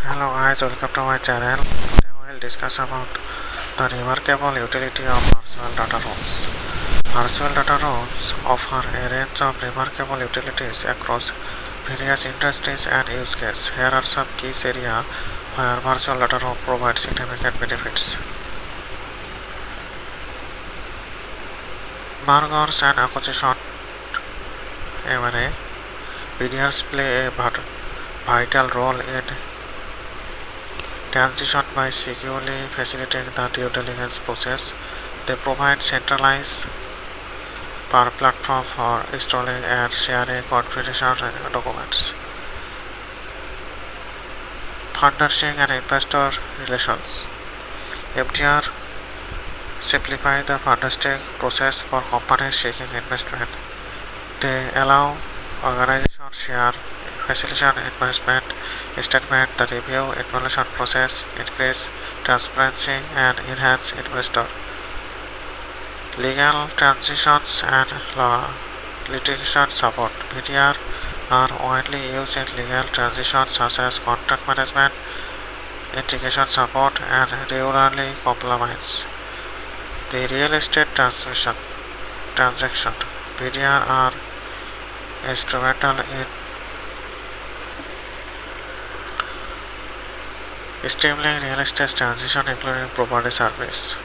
Hello guys, welcome to my channel. Today we will discuss about the remarkable utility of virtual data rooms. Virtual data rooms offer a range of remarkable utilities across various industries and use cases. Here are some key areas where virtual data room provides significant benefits. Mergers and acquisition. M&A. BDRs play a vital role in transition by securely facilitating the due diligence process. They provide centralized platform for installing and sharing confidential documents. Fundraising and investor relations. FDR simplify the fundraising process for companies seeking investment. They allow organizations share facilitate investment statement, the review evaluation process, increase transparency and enhance investor. Legal transitions and litigation support. VDR are widely used in legal transitions such as contract management, litigation support, and regularly compliance. The real estate transaction. VDR are instrumental in streamlining real estate transition including property service.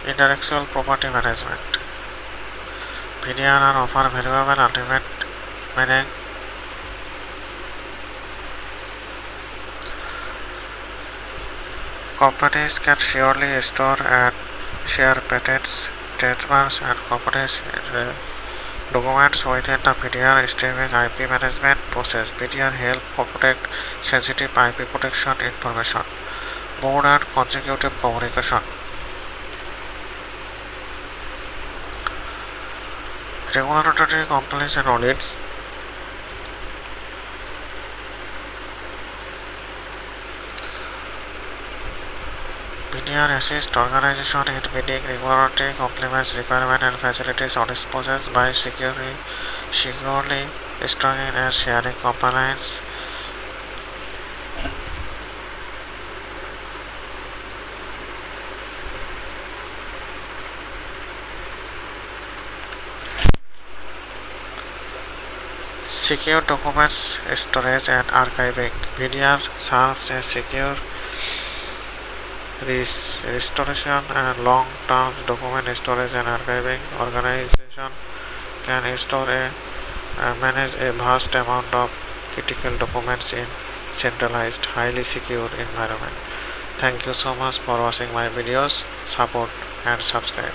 Intellectual property management. VDR offer valuable ultimate meaning companies can surely store and share patents, trademarks, and companies documents within the VDR streaming IP management process. VDR help protect sensitive IP protection information. Board and consecutive communication. Regulatory compliance and audits. VDR assists organizations in meeting regulatory compliance requirements and facilitates audit process by securely storing and sharing compliance. Secure documents storage and archiving. VDR serves as secure restoration and long-term document storage and archiving. Organization can store and manage a vast amount of critical documents in centralized, highly secure environment. Thank you so much for watching my videos. Support and subscribe.